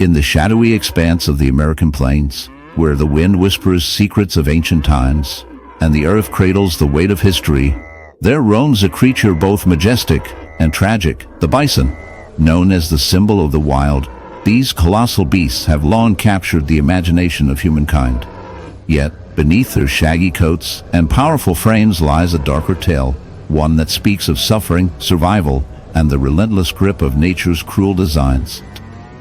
In the shadowy expanse of the American plains, where the wind whispers secrets of ancient times, and the earth cradles the weight of history, there roams a creature both majestic and tragic, the bison. Known as the symbol of the wild, these colossal beasts have long captured the imagination of humankind. Yet, beneath their shaggy coats and powerful frames lies a darker tale, one that speaks of suffering, survival, and the relentless grip of nature's cruel designs.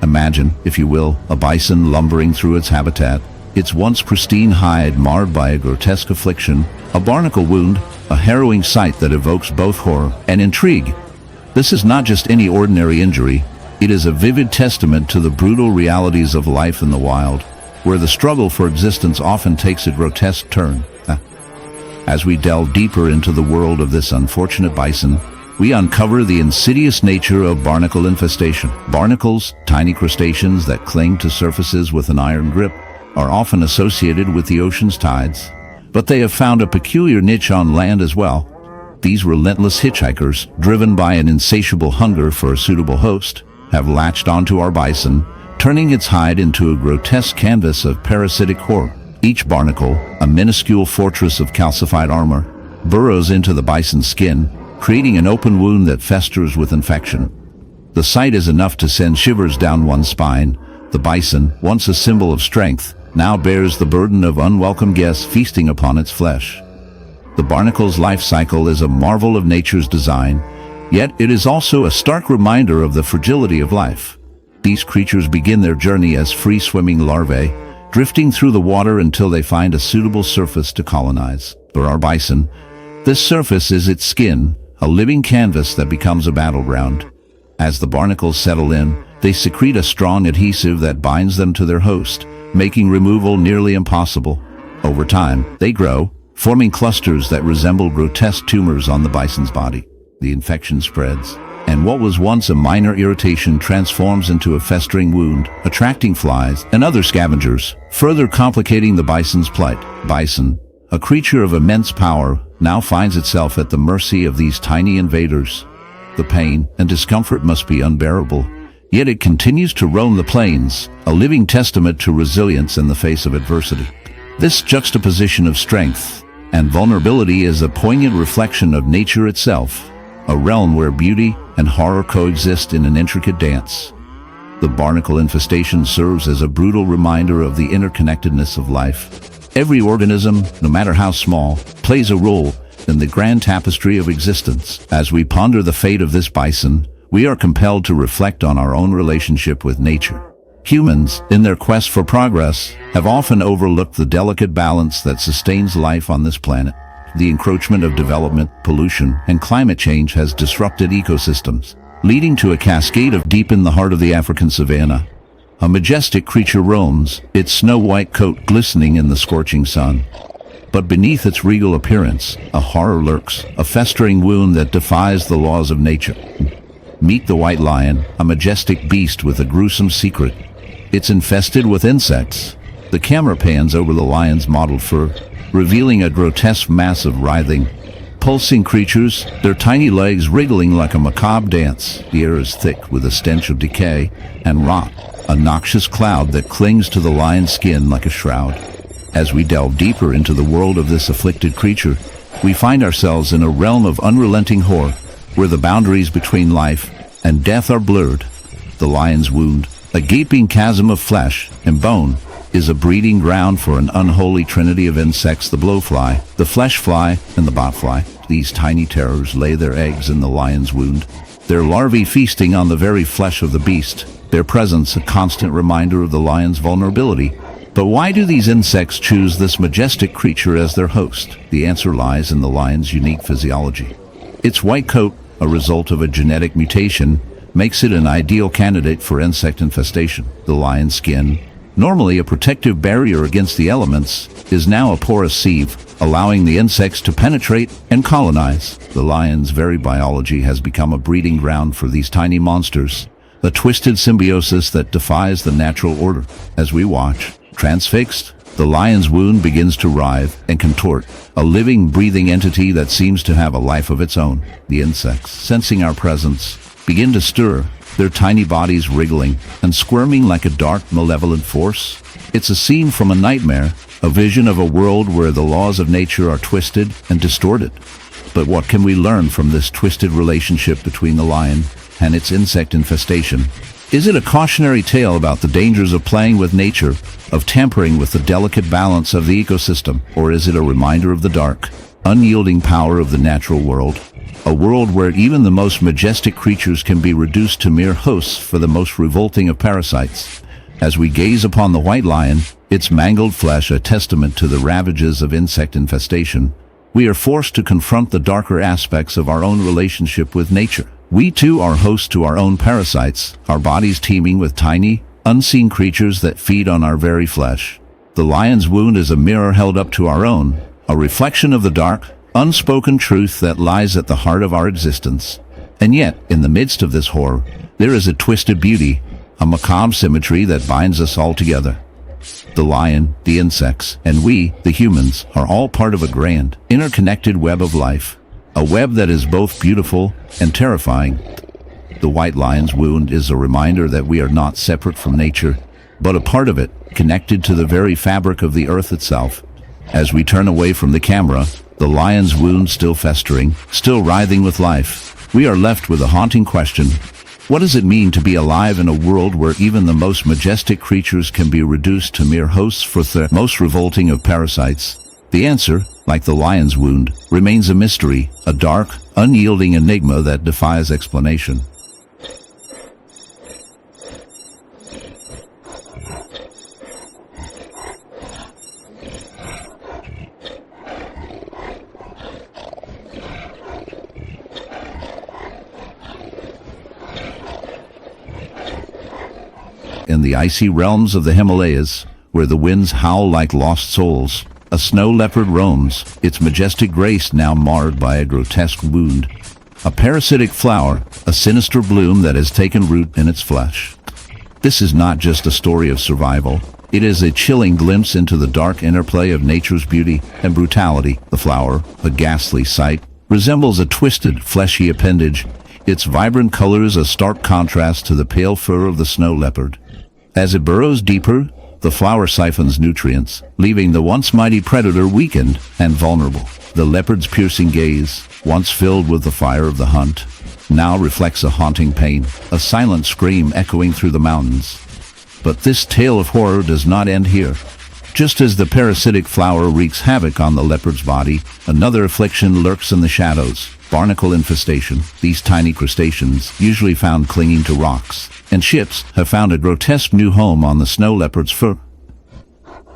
Imagine, if you will, a bison lumbering through its habitat, its once pristine hide marred by a grotesque affliction, a barnacle wound, a harrowing sight that evokes both horror and intrigue. This is not just any ordinary injury, it is a vivid testament to the brutal realities of life in the wild, where the struggle for existence often takes a grotesque turn. As we delve deeper into the world of this unfortunate bison, we uncover the insidious nature of barnacle infestation. Barnacles, tiny crustaceans that cling to surfaces with an iron grip, are often associated with the ocean's tides, but they have found a peculiar niche on land as well. These relentless hitchhikers, driven by an insatiable hunger for a suitable host, have latched onto our bison, turning its hide into a grotesque canvas of parasitic horror. Each barnacle, a minuscule fortress of calcified armor, burrows into the bison's skin, creating an open wound that festers with infection. The sight is enough to send shivers down one's spine. The bison, once a symbol of strength, now bears the burden of unwelcome guests feasting upon its flesh. The barnacle's life cycle is a marvel of nature's design, yet it is also a stark reminder of the fragility of life. These creatures begin their journey as free-swimming larvae, drifting through the water until they find a suitable surface to colonize. For our bison, this surface is its skin, a living canvas that becomes a battleground. As the barnacles settle in, they secrete a strong adhesive that binds them to their host, making removal nearly impossible. Over time, they grow, forming clusters that resemble grotesque tumors on the bison's body. The infection spreads, and what was once a minor irritation transforms into a festering wound, attracting flies and other scavengers, further complicating the bison's plight. Bison, a creature of immense power, now finds itself at the mercy of these tiny invaders. The pain and discomfort must be unbearable, yet it continues to roam the plains, a living testament to resilience in the face of adversity. This juxtaposition of strength and vulnerability is a poignant reflection of nature itself, a realm where beauty and horror coexist in an intricate dance. The barnacle infestation serves as a brutal reminder of the interconnectedness of life. Every organism, no matter how small, plays a role in the grand tapestry of existence. As we ponder the fate of this bison, we are compelled to reflect on our own relationship with nature. Humans, in their quest for progress, have often overlooked the delicate balance that sustains life on this planet. The encroachment of development, pollution, and climate change has disrupted ecosystems, leading to a cascade of deep in the heart of the African savanna. A majestic creature roams, its snow-white coat glistening in the scorching sun. But beneath its regal appearance, a horror lurks, a festering wound that defies the laws of nature. Meet the white lion, a majestic beast with a gruesome secret. It's infested with insects. The camera pans over the lion's mottled fur, revealing a grotesque mass of writhing, pulsing creatures, their tiny legs wriggling like a macabre dance. The air is thick with a stench of decay and rot, a noxious cloud that clings to the lion's skin like a shroud. As we delve deeper into the world of this afflicted creature, we find ourselves in a realm of unrelenting horror, where the boundaries between life and death are blurred. The lion's wound, a gaping chasm of flesh and bone, is a breeding ground for an unholy trinity of insects: the blowfly, the flesh fly, and the botfly. These tiny terrors lay their eggs in the lion's wound, their larvae feasting on the very flesh of the beast, their presence a constant reminder of the lion's vulnerability. But why do these insects choose this majestic creature as their host? The answer lies in the lion's unique physiology. Its white coat, a result of a genetic mutation, makes it an ideal candidate for insect infestation. The lion's skin, normally a protective barrier against the elements, is now a porous sieve, allowing the insects to penetrate and colonize. The lion's very biology has become a breeding ground for these tiny monsters, a twisted symbiosis that defies the natural order. As we watch, transfixed, the lion's wound begins to writhe and contort, a living, breathing entity that seems to have a life of its own. The insects, sensing our presence, begin to stir, their tiny bodies wriggling and squirming like a dark, malevolent force. It's a scene from a nightmare, a vision of a world where the laws of nature are twisted and distorted. But what can we learn from this twisted relationship between the lion and its insect infestation? Is it a cautionary tale about the dangers of playing with nature, of tampering with the delicate balance of the ecosystem? Or is it a reminder of the dark, unyielding power of the natural world? A world where even the most majestic creatures can be reduced to mere hosts for the most revolting of parasites. As we gaze upon the white lion, its mangled flesh a testament to the ravages of insect infestation, we are forced to confront the darker aspects of our own relationship with nature. We too are hosts to our own parasites, our bodies teeming with tiny, unseen creatures that feed on our very flesh. The lion's wound is a mirror held up to our own, a reflection of the dark, unspoken truth that lies at the heart of our existence. And yet, in the midst of this horror, there is a twisted beauty, a macabre symmetry that binds us all together. The lion, the insects, and we, the humans, are all part of a grand, interconnected web of life. A web that is both beautiful and terrifying. The white lion's wound is a reminder that we are not separate from nature, but a part of it, connected to the very fabric of the earth itself. As we turn away from the camera, the lion's wound still festering, still writhing with life, we are left with a haunting question. What does it mean to be alive in a world where even the most majestic creatures can be reduced to mere hosts for the most revolting of parasites? The answer, like the lion's wound, remains a mystery, a dark, unyielding enigma that defies explanation. In the icy realms of the Himalayas, where the winds howl like lost souls, a snow leopard roams, its majestic grace now marred by a grotesque wound. A parasitic flower, a sinister bloom that has taken root in its flesh. This is not just a story of survival. It is a chilling glimpse into the dark interplay of nature's beauty and brutality. The flower, a ghastly sight, resembles a twisted, fleshy appendage, its vibrant colors a stark contrast to the pale fur of the snow leopard. As it burrows deeper, the flower siphons nutrients, leaving the once mighty predator weakened and vulnerable. The leopard's piercing gaze, once filled with the fire of the hunt, now reflects a haunting pain, a silent scream echoing through the mountains. But this tale of horror does not end here. Just as the parasitic flower wreaks havoc on the leopard's body, another affliction lurks in the shadows. Barnacle infestation. These tiny crustaceans, usually found clinging to rocks and ships, have found a grotesque new home on the snow leopard's fur.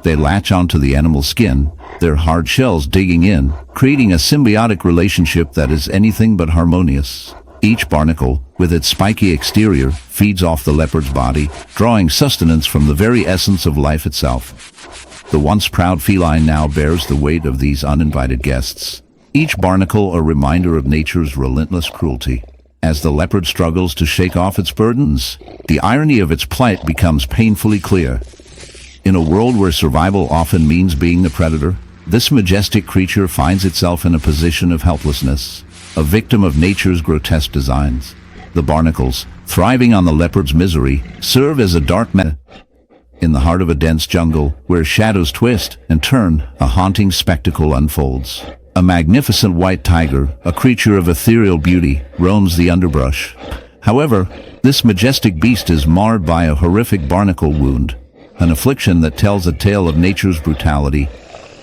They latch onto the animal's skin, their hard shells digging in, creating a symbiotic relationship that is anything but harmonious. Each barnacle, with its spiky exterior, feeds off the leopard's body, drawing sustenance from the very essence of life itself. The once proud feline now bears the weight of these uninvited guests. Each barnacle a reminder of nature's relentless cruelty. As the leopard struggles to shake off its burdens, the irony of its plight becomes painfully clear. In a world where survival often means being the predator, this majestic creature finds itself in a position of helplessness, a victim of nature's grotesque designs. The barnacles, thriving on the leopard's misery, serve as a dark menace. In the heart of a dense jungle, where shadows twist and turn, a haunting spectacle unfolds. A magnificent white tiger, a creature of ethereal beauty, roams the underbrush. However, this majestic beast is marred by a horrific barnacle wound, an affliction that tells a tale of nature's brutality.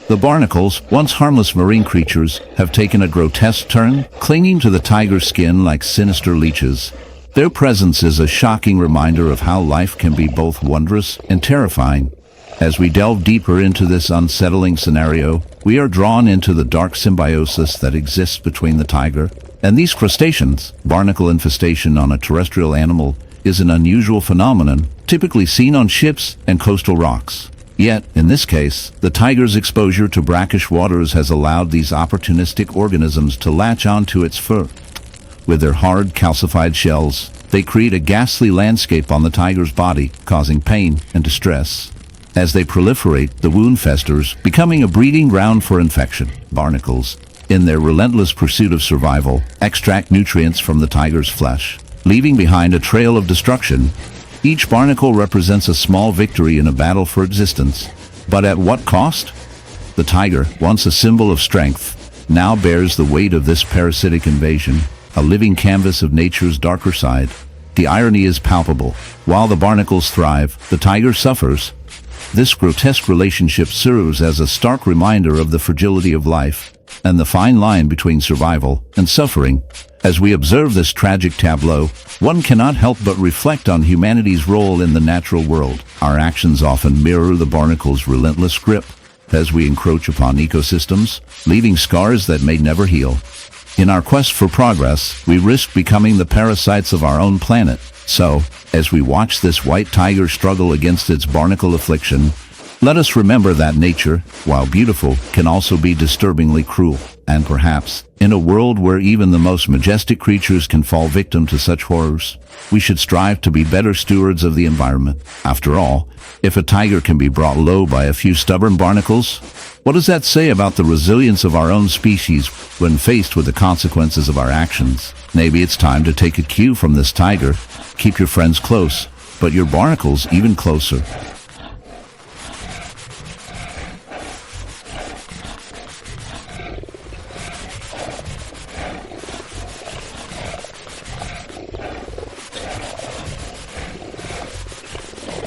The barnacles, once harmless marine creatures, have taken a grotesque turn, clinging to the tiger's skin like sinister leeches. Their presence is a shocking reminder of how life can be both wondrous and terrifying. As we delve deeper into this unsettling scenario, we are drawn into the dark symbiosis that exists between the tiger and these crustaceans. Barnacle infestation on a terrestrial animal is an unusual phenomenon, typically seen on ships and coastal rocks. Yet, in this case, the tiger's exposure to brackish waters has allowed these opportunistic organisms to latch onto its fur. With their hard, calcified shells, they create a ghastly landscape on the tiger's body, causing pain and distress. As they proliferate, the wound festers, becoming a breeding ground for infection. Barnacles, in their relentless pursuit of survival, extract nutrients from the tiger's flesh. leaving behind a trail of destruction. Each barnacle represents a small victory in a battle for existence. But at what cost? The tiger, once a symbol of strength, now bears the weight of this parasitic invasion, a living canvas of nature's darker side. The irony is palpable. While the barnacles thrive, the tiger suffers. This grotesque relationship serves as a stark reminder of the fragility of life and the fine line between survival and suffering. As we observe this tragic tableau, one cannot help but reflect on humanity's role in the natural world. Our actions often mirror the barnacle's relentless grip as we encroach upon ecosystems, leaving scars that may never heal. In our quest for progress, we risk becoming the parasites of our own planet. So, as we watch this white tiger struggle against its barnacle affliction, let us remember that nature, while beautiful, can also be disturbingly cruel. And perhaps, in a world where even the most majestic creatures can fall victim to such horrors, we should strive to be better stewards of the environment. After all, if a tiger can be brought low by a few stubborn barnacles, what does that say about the resilience of our own species when faced with the consequences of our actions? Maybe it's time to take a cue from this tiger. Keep your friends close, but your barnacles even closer.